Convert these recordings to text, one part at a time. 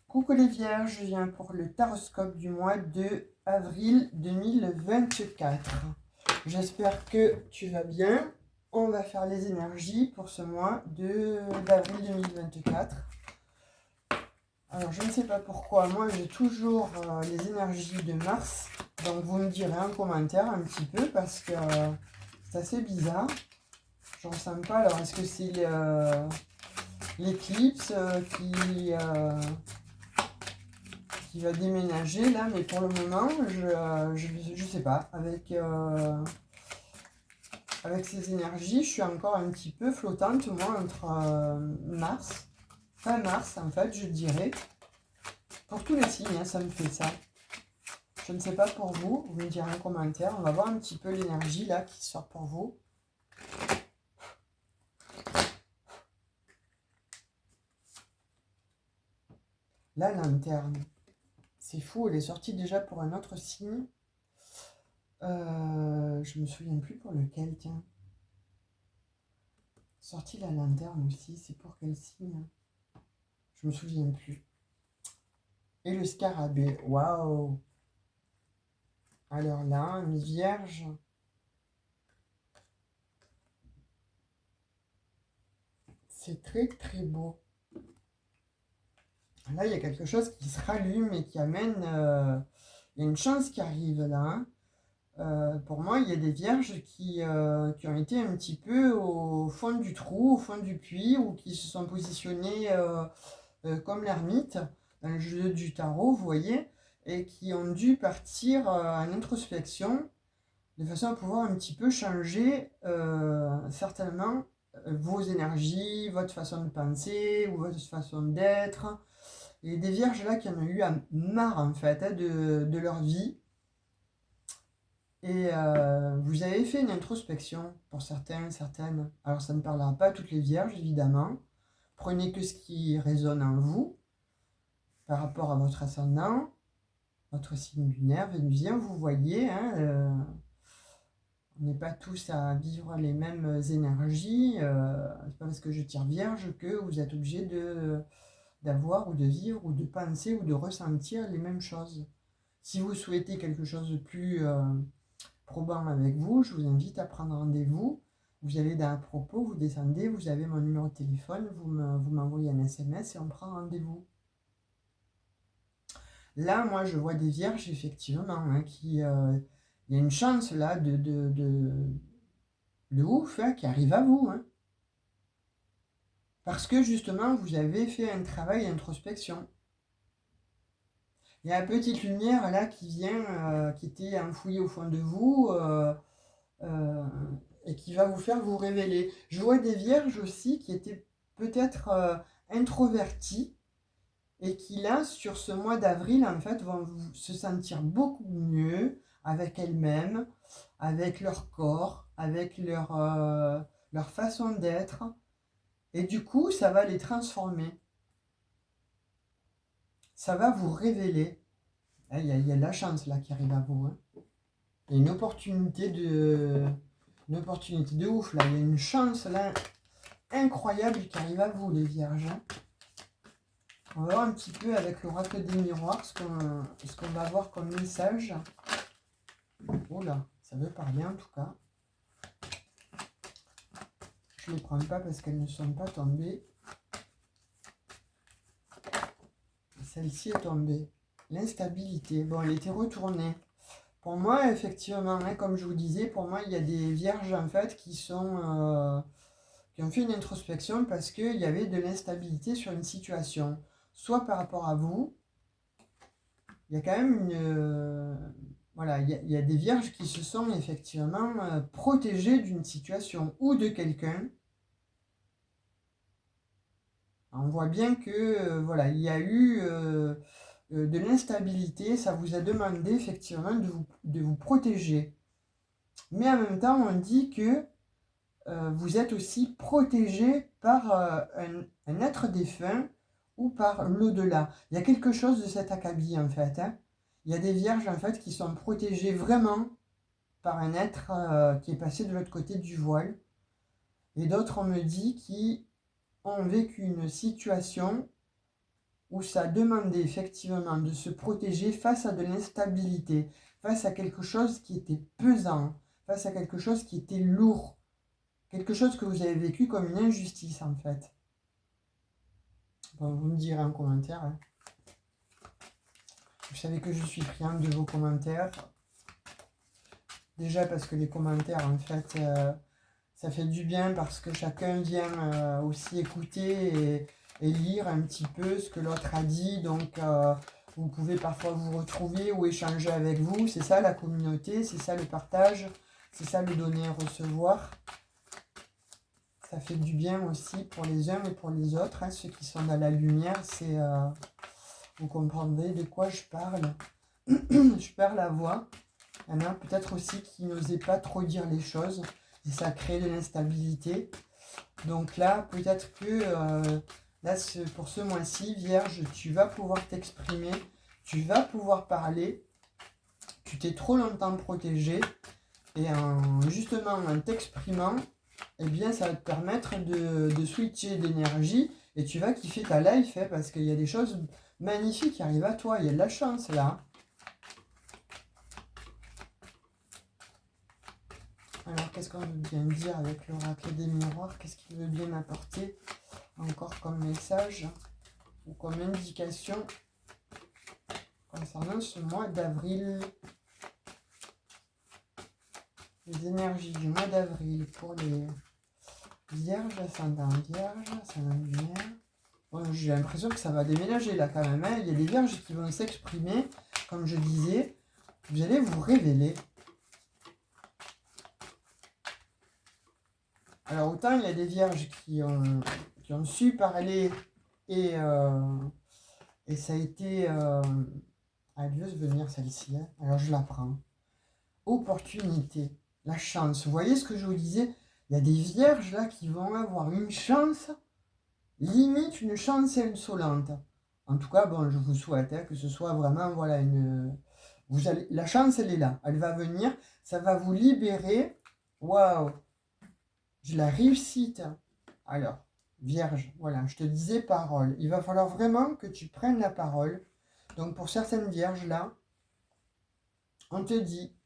Coucou les vierges, je viens pour le taroscope du mois de avril 2024. J'espère que tu vas bien. On va faire les énergies pour ce mois d'avril 2024. Alors je ne sais pas pourquoi, moi j'ai toujours les énergies de Mars. Donc vous me direz en commentaire un petit peu parce que c'est assez bizarre. Je ne ressens pas. Alors est-ce que c'est l'éclipse qui va déménager là, mais pour le moment, je sais pas. Avec ces énergies, je suis encore un petit peu flottante, moi, entre mars, fin mars, en fait, je dirais. Pour tous les signes, hein, ça me fait ça. Je ne sais pas pour vous, vous me direz en commentaire. On va voir un petit peu l'énergie là qui sort pour vous. La lanterne. C'est fou, elle est sortie déjà pour un autre signe. Je me souviens plus pour lequel, tiens. Sortie la lanterne aussi, c'est pour quel signe? Je me souviens plus. Et le scarabée, waouh! Alors là, une vierge. C'est très très beau. Là, il y a quelque chose qui se rallume et qui amène... il y a une chance qui arrive là. Hein. Pour moi, il y a des vierges qui ont été un petit peu au fond du trou, au fond du puits, ou qui se sont positionnées comme l'ermite dans le jeu du tarot, vous voyez, et qui ont dû partir en introspection de façon à pouvoir un petit peu changer certainement vos énergies, votre façon de penser ou votre façon d'être. Et des vierges là qui en ont eu marre en fait de leur vie. Et vous avez fait une introspection pour certains, certaines. Alors ça ne parlera pas à toutes les vierges évidemment. Prenez que ce qui résonne en vous par rapport à votre ascendant, votre signe lunaire, vénusien, vous voyez, hein, on n'est pas tous à vivre les mêmes énergies. C'est pas parce que je tire vierge que vous êtes obligé d'avoir ou de vivre ou de penser ou de ressentir les mêmes choses. Si vous souhaitez quelque chose de plus probant avec vous, je vous invite à prendre rendez-vous. Vous allez dans à propos, vous descendez, vous avez mon numéro de téléphone, vous m'envoyez un SMS et on prend rendez-vous. Là, moi, je vois des vierges, effectivement, hein, il y a une chance, là, de ouf, hein, qui arrive à vous. Hein. Parce que, justement, vous avez fait un travail d'introspection. Il y a une petite lumière, là, qui vient, qui était enfouie au fond de vous, et qui va vous faire vous révéler. Je vois des vierges aussi qui étaient peut-être introverties, et qui là, sur ce mois d'avril, en fait, vont se sentir beaucoup mieux avec elles-mêmes, avec leur corps, avec leur façon d'être. Et du coup, ça va les transformer. Ça va vous révéler. Il y a de la chance là qui arrive à vous. Hein. Il y a une opportunité de ouf là. Il y a une chance là incroyable qui arrive à vous, les vierges. Hein. On va voir un petit peu avec l'oracle des miroirs ce qu'on va avoir comme message. Oh là, ça veut parler en tout cas. Je ne les prends pas parce qu'elles ne sont pas tombées. Celle-ci est tombée. L'instabilité. Bon, elle était retournée. Pour moi, effectivement, hein, comme je vous disais, pour moi, il y a des vierges en fait qui ont fait une introspection parce qu'il y avait de l'instabilité sur une situation. Soit par rapport à vous, il y a quand même voilà, il y a des vierges qui se sont effectivement protégées d'une situation ou de quelqu'un. On voit bien que voilà, il y a eu de l'instabilité, ça vous a demandé effectivement de vous protéger. Mais en même temps, on dit que vous êtes aussi protégé par un être défunt ou par l'au-delà. Il y a quelque chose de cet acabit en fait. Hein. Il y a des vierges en fait qui sont protégées vraiment par un être qui est passé de l'autre côté du voile. Et d'autres, on me dit, qui ont vécu une situation où ça demandait effectivement de se protéger face à de l'instabilité, face à quelque chose qui était pesant, face à quelque chose qui était lourd, quelque chose que vous avez vécu comme une injustice en fait. Bon, vous me direz en commentaire. Hein. Vous savez que je suis friande de vos commentaires. Déjà parce que les commentaires, en fait, ça fait du bien parce que chacun vient aussi écouter et lire un petit peu ce que l'autre a dit. Donc, vous pouvez parfois vous retrouver ou échanger avec vous. C'est ça la communauté, c'est ça le partage, c'est ça le donner et recevoir. Ça fait du bien aussi pour les uns et pour les autres. Hein. Ceux qui sont dans la lumière, c'est... vous comprendrez de quoi je parle. Je perds la voix. Il y en a peut-être aussi qui n'osaient pas trop dire les choses. Et ça crée de l'instabilité. Donc là, peut-être que là, pour ce mois-ci, Vierge, tu vas pouvoir t'exprimer. Tu vas pouvoir parler. Tu t'es trop longtemps protégé. Et justement, en t'exprimant, eh bien, ça va te permettre de switcher d'énergie. Et tu vas kiffer ta life, hein, parce qu'il y a des choses magnifiques qui arrivent à toi. Il y a de la chance là. Alors, qu'est-ce qu'on veut bien dire avec l'oracle des miroirs? Qu'est-ce qu'il veut bien apporter encore comme message ou comme indication concernant ce mois d'avril? Les énergies du mois d'avril pour les vierges, ascendant vierge, ascendant lumière. Bon, j'ai l'impression que ça va déménager là quand même. Hein. Il y a des vierges qui vont s'exprimer, comme je disais. Vous allez vous révéler. Alors autant il y a des vierges qui ont su parler et ça a été... elle veut venir celle-ci, hein. Alors je la prends. Opportunité, la chance. Vous voyez ce que je vous disais? Il y a des vierges là qui vont avoir une chance, limite une chance insolente. En tout cas, bon, je vous souhaite hein, que ce soit vraiment, voilà, la chance, elle est là. Elle va venir, ça va vous libérer. Waouh! La réussite. Alors, Vierge, voilà, je te disais parole. Il va falloir vraiment que tu prennes la parole. Donc, pour certaines Vierges, là, on te dit,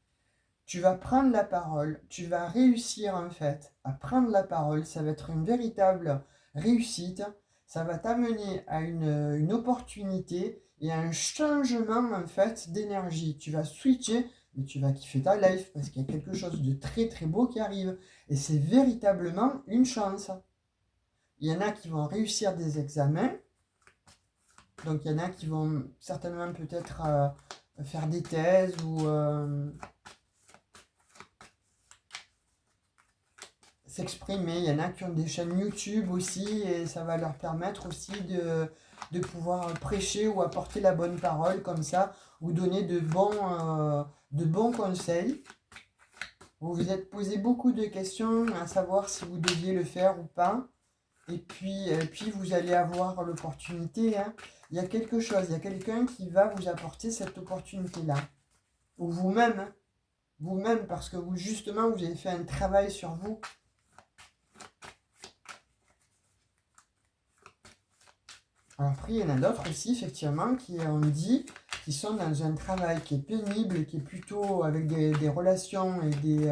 tu vas prendre la parole, tu vas réussir, en fait, à prendre la parole. Ça va être une véritable réussite. Ça va t'amener à une opportunité et à un changement, en fait, d'énergie. Tu vas switcher, mais tu vas kiffer ta life parce qu'il y a quelque chose de très, très beau qui arrive. Et c'est véritablement une chance. Il y en a qui vont réussir des examens. Donc, il y en a qui vont certainement peut-être faire des thèses ou s'exprimer. Il y en a qui ont des chaînes YouTube aussi et ça va leur permettre aussi de pouvoir prêcher ou apporter la bonne parole comme ça ou donner de bons conseils. Vous vous êtes posé beaucoup de questions à savoir si vous deviez le faire ou pas. Et puis vous allez avoir l'opportunité. Hein. Il y a quelque chose, il y a quelqu'un qui va vous apporter cette opportunité-là. Ou vous-même. Hein. Vous-même, parce que vous, justement, vous avez fait un travail sur vous. Alors après, il y en a d'autres aussi, effectivement, qui ont dit qui sont dans un travail qui est pénible et qui est plutôt avec des relations et des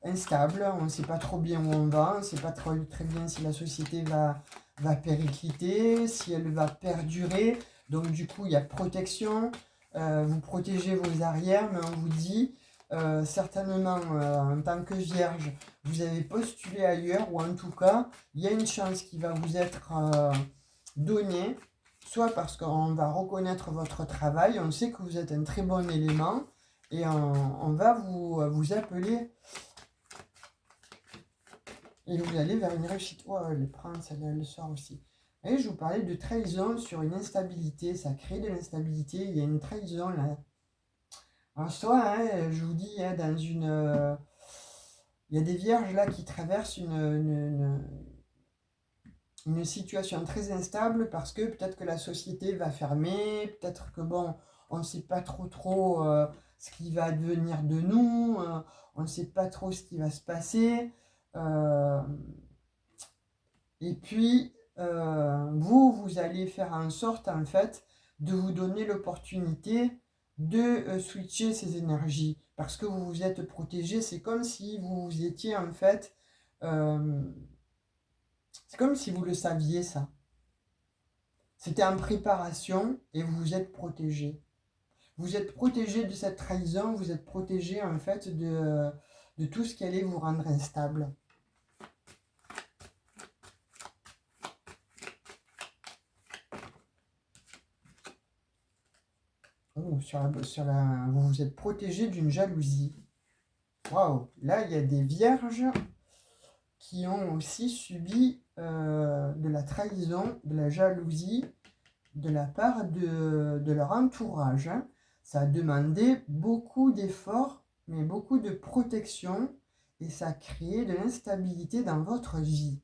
instables. On ne sait pas trop bien où on va, on ne sait pas très bien si la société va péricliter, si elle va perdurer. Donc du coup, il y a protection, vous protégez vos arrières, mais on vous dit certainement en tant que vierge, vous avez postulé ailleurs, ou en tout cas, il y a une chance qui va vous être donnée, soit parce qu'on va reconnaître votre travail, on sait que vous êtes un très bon élément, et on va vous appeler et vous allez vers une réussite. Oh, le prince, elle le sort aussi. Et je vous parlais de trahison sur une instabilité. Ça crée de l'instabilité. Il y a une trahison là. En soi, hein, je vous dis, hein, il y a des vierges là qui traversent une situation très instable parce que peut-être que la société va fermer. Peut-être que bon, on ne sait pas trop ce qui va advenir de nous. On ne sait pas trop ce qui va se passer. Et puis, vous allez faire en sorte, en fait, de vous donner l'opportunité de switcher ces énergies. Parce que vous vous êtes protégé, c'est comme si vous étiez, en fait, c'est comme si vous le saviez, ça. C'était en préparation et vous vous êtes protégé. Vous êtes protégé de cette trahison, vous êtes protégé, en fait, de tout ce qui allait vous rendre instable. Oh, vous vous êtes protégé d'une jalousie. Waouh! Là, il y a des vierges qui ont aussi subi de la trahison, de la jalousie de la part de leur entourage. Hein. Ça a demandé beaucoup d'efforts, mais beaucoup de protection, et ça a créé de l'instabilité dans votre vie.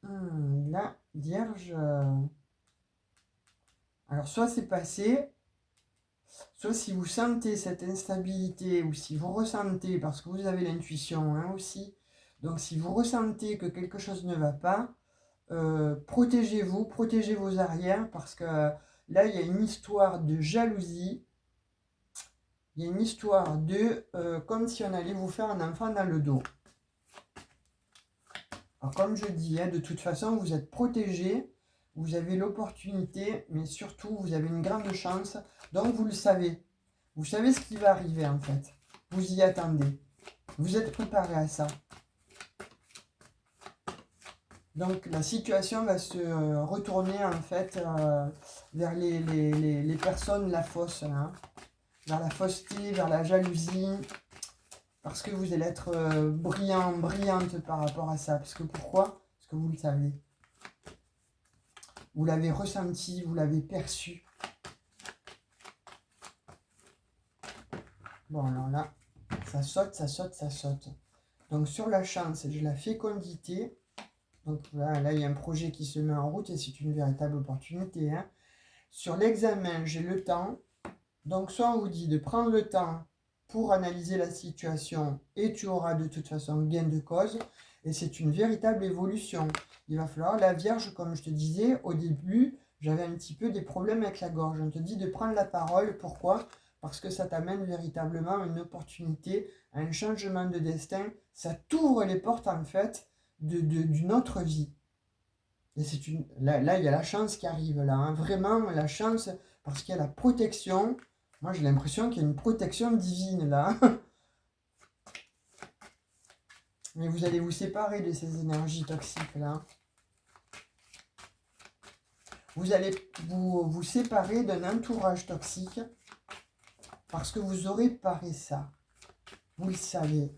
Là, vierge... Alors, soit c'est passé, soit si vous sentez cette instabilité, ou si vous ressentez, parce que vous avez l'intuition hein, aussi, donc si vous ressentez que quelque chose ne va pas, protégez-vous, protégez vos arrières, parce que là, il y a une histoire de jalousie, il y a une histoire de comme si on allait vous faire un enfant dans le dos. Alors comme je dis, hein, de toute façon, vous êtes protégés, vous avez l'opportunité, mais surtout, vous avez une grande chance, donc vous le savez. Vous savez ce qui va arriver en fait. Vous y attendez. Vous êtes préparé à ça. Donc la situation va se retourner en fait vers les personnes la fausse, hein, vers la fausseté, vers la jalousie, parce que vous allez être brillant, brillante par rapport à ça. Parce que pourquoi? Parce que vous le savez. Vous l'avez ressenti, vous l'avez perçu. Bon alors là, ça saute, ça saute, ça saute. Donc sur la chance, j'ai la fécondité. Donc là, il y a un projet qui se met en route et c'est une véritable opportunité. Hein. Sur l'examen, j'ai le temps. Donc soit on vous dit de prendre le temps pour analyser la situation et tu auras de toute façon gain de cause. Et c'est une véritable évolution. Il va falloir, la Vierge, comme je te disais, au début, j'avais un petit peu des problèmes avec la gorge. On te dit de prendre la parole. Pourquoi? Parce que ça t'amène véritablement une opportunité, un changement de destin. Ça t'ouvre les portes, en fait, d'une autre vie. Et là, il y a la chance qui arrive, là. Hein. Vraiment, la chance, parce qu'il y a la protection. Moi, j'ai l'impression qu'il y a une protection divine, là. Mais vous allez vous séparer de ces énergies toxiques, là. Vous allez vous séparer d'un entourage toxique parce que vous aurez paré ça. Vous le savez.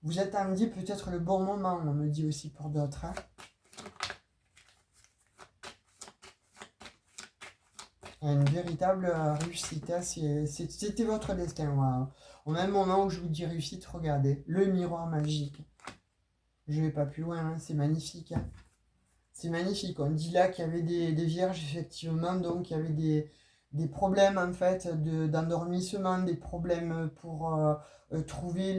Vous attendez peut-être le bon moment, on me dit aussi pour d'autres. Hein. Une véritable réussite. Hein. C'était votre destin. Wow. Au même moment où je vous dis réussite, regardez. Le miroir magique. Je vais pas plus loin. Hein. C'est magnifique. Hein. C'est magnifique. On dit là qu'il y avait des vierges, effectivement. Donc, il y avait des problèmes, en fait, d'endormissement, des problèmes pour trouver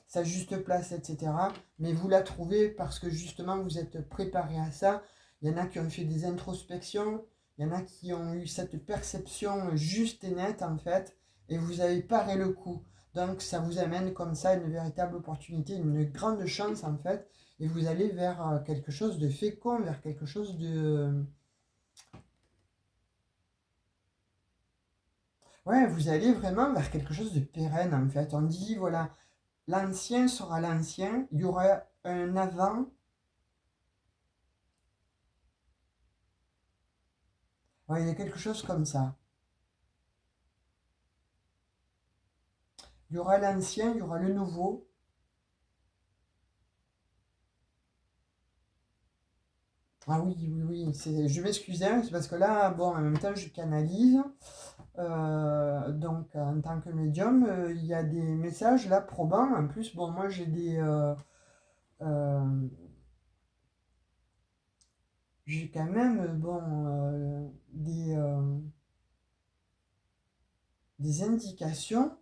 sa juste place, etc. Mais vous la trouvez parce que, justement, vous êtes préparé à ça. Il y en a qui ont fait des introspections. Il y en a qui ont eu cette perception juste et nette, en fait. Et vous avez paré le coup. Donc, ça vous amène comme ça une véritable opportunité, une grande chance, en fait. Et vous allez vers quelque chose de fécond, vers quelque chose de... Ouais, vous allez vraiment vers quelque chose de pérenne, en fait. On dit, voilà, l'ancien sera l'ancien, il y aura un avant. Ouais, il y a quelque chose comme ça. Il y aura l'ancien, il y aura le nouveau. Ah oui, oui, oui, je m'excusais, c'est parce que là, bon, en même temps, je canalise. Donc, en tant que médium, il y a des messages là probants. En plus, bon, moi, euh, j'ai quand même, bon, des indications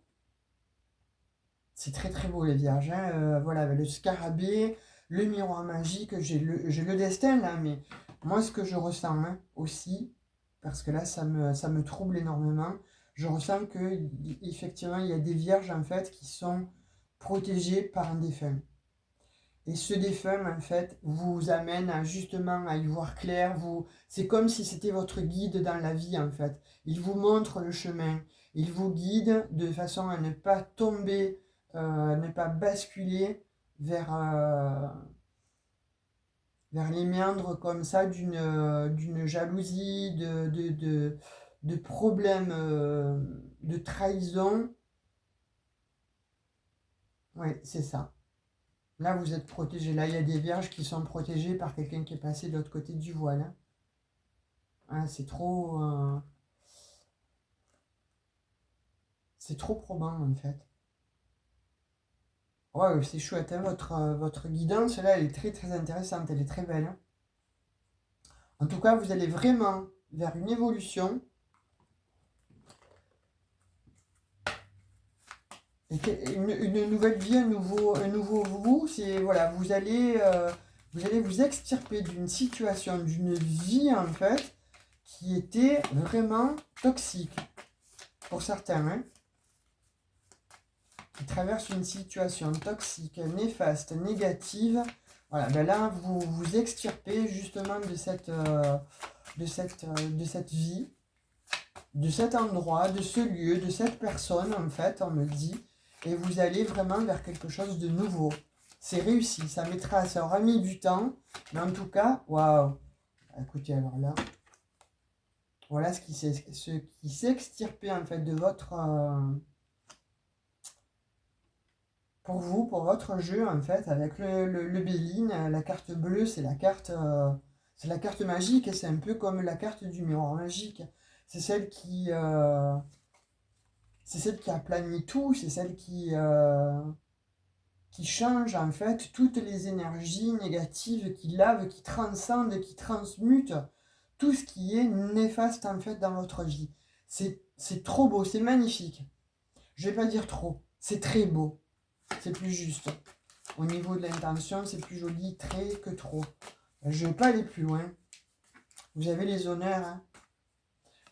C'est très très beau les vierges. Hein. Voilà, avec le scarabée, le miroir magique, j'ai le destin là, mais moi ce que je ressens hein, aussi, parce que là ça me trouble énormément, je ressens que effectivement il y a des vierges en fait qui sont protégées par un défunt. Et ce défunt, en fait, vous amène justement à y voir clair. C'est comme si c'était votre guide dans la vie, en fait. Il vous montre le chemin. Il vous guide de façon à ne pas tomber, ne pas basculer vers, vers les méandres comme ça d'une jalousie, de problèmes, de trahison. Oui, c'est ça. Là, vous êtes protégé. Là, il y a des vierges qui sont protégées par quelqu'un qui est passé de l'autre côté du voile. Hein. Hein, c'est trop probant, en fait. Ouais, c'est chouette. Hein, votre guidance, là, elle est très, très intéressante. Elle est très belle. Hein. En tout cas, vous allez vraiment vers une évolution. Et une nouvelle vie, un nouveau vous. C'est, voilà, vous allez vous extirper d'une situation, d'une vie, en fait, qui était vraiment toxique. Pour certains, hein, qui traversent une situation toxique, néfaste, négative, voilà, ben là, vous vous extirpez justement de cette vie, de cet endroit, de ce lieu, de cette personne, en fait, on me dit, et vous allez vraiment vers quelque chose de nouveau. C'est réussi, ça aura mis du temps, mais en tout cas, waouh. Écoutez, alors là, voilà ce qui s'est extirpé, en fait, de votre... pour vous, pour votre jeu, en fait, avec le Béline, la carte bleue, c'est la carte magique, et c'est un peu comme la carte du miroir magique. C'est c'est celle qui aplanit tout, c'est celle qui change, en fait, toutes les énergies négatives, qui lave, qui transcende, qui transmute tout ce qui est néfaste, en fait, dans votre vie. C'est trop beau, c'est magnifique. Je vais pas dire trop, c'est très beau. C'est plus juste. Au niveau de l'intention, c'est plus joli, très que trop. Je ne vais pas aller plus loin. Vous avez les honneurs. Hein.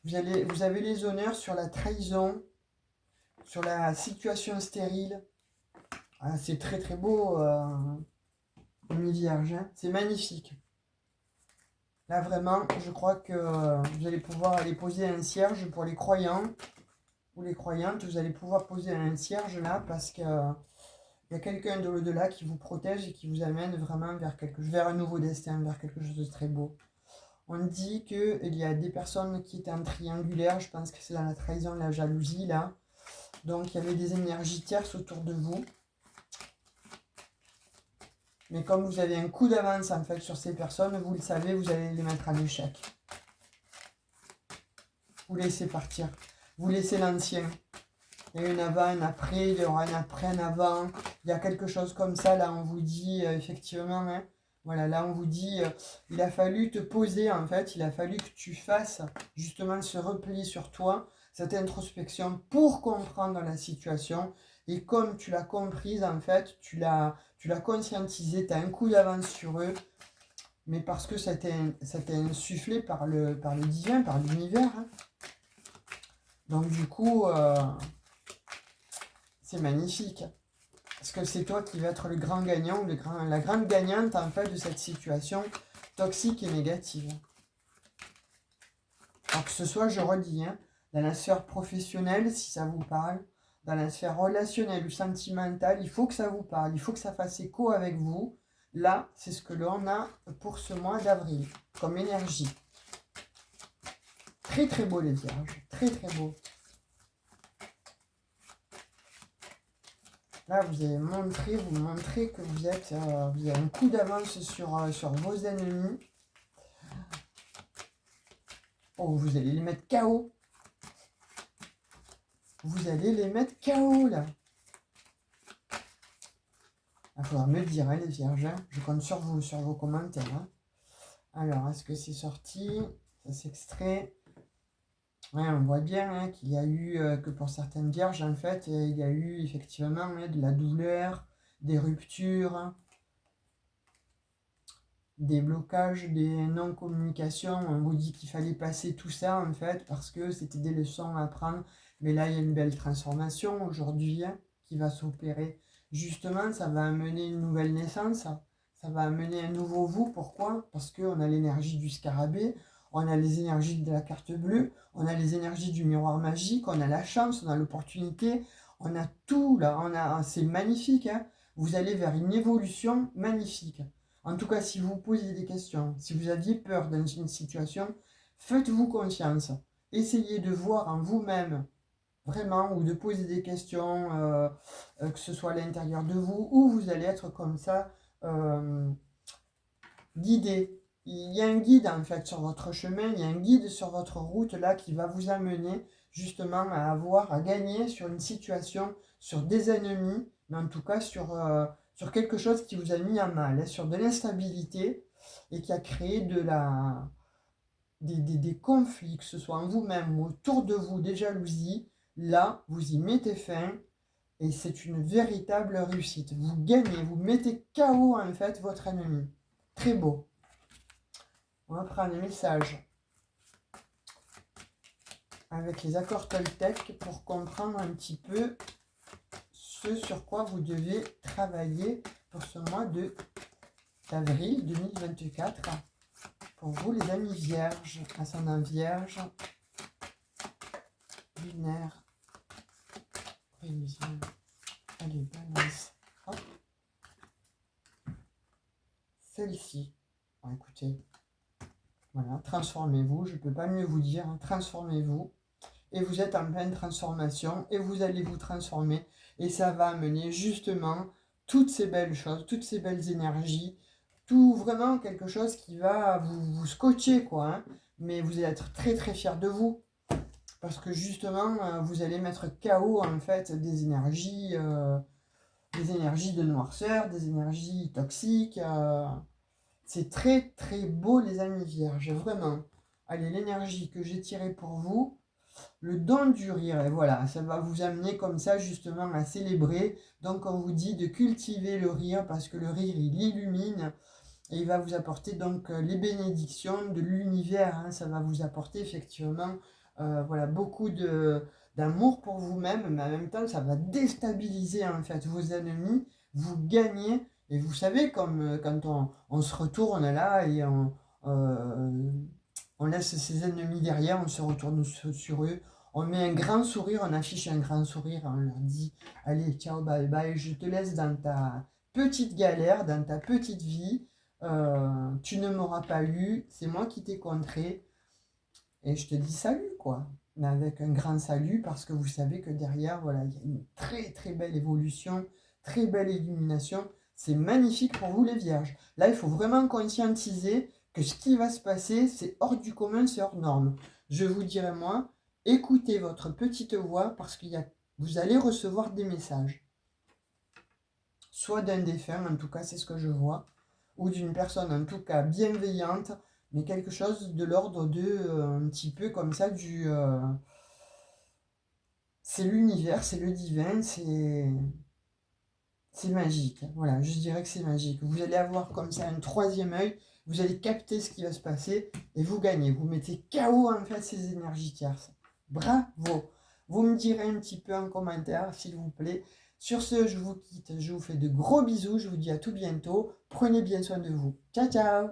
Vous avez les honneurs sur la trahison, sur la situation stérile. Ah, c'est très très beau, une vierge. Hein. C'est magnifique. Là, vraiment, je crois que vous allez pouvoir aller poser un cierge pour les croyants ou les croyantes. Vous allez pouvoir poser un cierge là parce que... il y a quelqu'un de l'au-delà qui vous protège et qui vous amène vraiment vers un nouveau destin, vers quelque chose de très beau. On dit qu'il y a des personnes qui étaient en triangulaire, je pense que c'est dans la trahison, la jalousie, là. Donc il y avait des énergies tierces autour de vous. Mais comme vous avez un coup d'avance en fait sur ces personnes, vous le savez, vous allez les mettre en échec. Vous laissez partir. Vous laissez l'ancien. Il y a un avant, un après, il y aura un après, un avant. Il y a quelque chose comme ça, là, on vous dit, effectivement, hein, voilà, là, on vous dit, il a fallu te poser, en fait, il a fallu que tu fasses, justement, ce repli sur toi, cette introspection pour comprendre la situation. Et comme tu l'as comprise, en fait, tu l'as conscientisé, tu as un coup d'avance sur eux, mais parce que ça t'est insufflé par le divin, par l'univers. Hein. Donc, du coup... c'est magnifique. Parce que c'est toi qui vas être le grand gagnant, la grande gagnante en fait de cette situation toxique et négative. Alors que ce soit, je redis, hein, dans la sphère professionnelle, si ça vous parle, dans la sphère relationnelle ou sentimentale, il faut que ça vous parle, il faut que ça fasse écho avec vous. Là, c'est ce que l'on a pour ce mois d'avril, comme énergie. Très très beau les vierges, très très beau. Là, vous montrez que vous avez un coup d'avance sur vos ennemis. Oh, vous allez les mettre KO. Vous allez les mettre KO, là. Il faudra me le dire, hein, les vierges. Hein. Je compte sur vous, sur vos commentaires. Hein. Alors, est-ce que c'est sorti? Ça s'extrait. Ouais, on voit bien hein, qu'il y a eu, que pour certaines vierges, en fait, il y a eu effectivement hein, de la douleur, des ruptures, hein, des blocages, des non-communications. On vous dit qu'il fallait passer tout ça, en fait, parce que c'était des leçons à apprendre. Mais là, il y a une belle transformation aujourd'hui hein, qui va s'opérer. Justement, ça va amener une nouvelle naissance. Ça va amener un nouveau vous. Pourquoi? Parce qu'on a l'énergie du scarabée, on a les énergies de la carte bleue, on a les énergies du miroir magique, on a la chance, on a l'opportunité, on a tout là. C'est magnifique. Hein. Vous allez vers une évolution magnifique. En tout cas, si vous posez des questions, si vous aviez peur dans une situation, faites-vous confiance. Essayez de voir en vous-même vraiment ou de poser des questions, que ce soit à l'intérieur de vous ou vous allez être comme ça euh, guidé. Il y a un guide en fait sur votre chemin, il y a un guide sur votre route là qui va vous amener justement à gagner sur une situation, sur des ennemis, mais en tout cas sur quelque chose qui vous a mis à mal, hein, sur de l'instabilité et qui a créé des conflits, que ce soit en vous-même ou autour de vous, des jalousies. Là, vous y mettez fin et c'est une véritable réussite. Vous gagnez, vous mettez KO en fait votre ennemi. Très beau. On va prendre les messages avec les accords Toltec pour comprendre un petit peu ce sur quoi vous devez travailler pour ce mois d'avril 2024. Pour vous, les amis vierges, ascendant vierge, lunaire, prévision, allez, balance. Hop. Celle-ci, bon, écoutez, voilà, transformez-vous, je ne peux pas mieux vous dire, hein, transformez-vous. Et vous êtes en pleine transformation et vous allez vous transformer et ça va amener justement toutes ces belles choses, toutes ces belles énergies, tout vraiment quelque chose qui va vous scotcher quoi, hein, mais vous allez être très très fiers de vous parce que justement vous allez mettre KO en fait des énergies de noirceur, des énergies toxiques, c'est très très beau les amis vierges, vraiment. Allez, l'énergie que j'ai tirée pour vous, le don du rire, et voilà, ça va vous amener comme ça justement à célébrer. Donc on vous dit de cultiver le rire parce que le rire il illumine et il va vous apporter donc les bénédictions de l'univers. Hein. Ça va vous apporter effectivement voilà, beaucoup d'amour pour vous-même, mais en même temps ça va déstabiliser en fait vos ennemis. Vous gagnez et vous savez comme quand on se retourne là et on laisse ses ennemis derrière, on se retourne sur eux, on met un grand sourire, on affiche un grand sourire, on leur dit allez, ciao, bye bye, je te laisse dans ta petite galère, dans ta petite vie, tu ne m'auras pas eu, c'est moi qui t'ai contré, et je te dis salut, quoi. Mais avec un grand salut, parce que vous savez que derrière, voilà, il y a une très très belle évolution, très belle illumination. C'est magnifique pour vous les vierges. Là, il faut vraiment conscientiser que ce qui va se passer, c'est hors du commun, c'est hors norme. Je vous dirais, moi, écoutez votre petite voix, parce vous allez recevoir des messages. Soit d'un défunt, en tout cas, c'est ce que je vois, ou d'une personne, en tout cas, bienveillante, mais quelque chose de l'ordre un petit peu comme ça, c'est l'univers, c'est le divin, c'est magique. Voilà, je dirais que c'est magique. Vous allez avoir comme ça un troisième œil, vous allez capter ce qui va se passer et vous gagnez. Vous mettez KO en fait ces énergies tierces. Bravo! Vous me direz un petit peu en commentaire, s'il vous plaît. Sur ce, je vous quitte, je vous fais de gros bisous, je vous dis à tout bientôt. Prenez bien soin de vous. Ciao, ciao!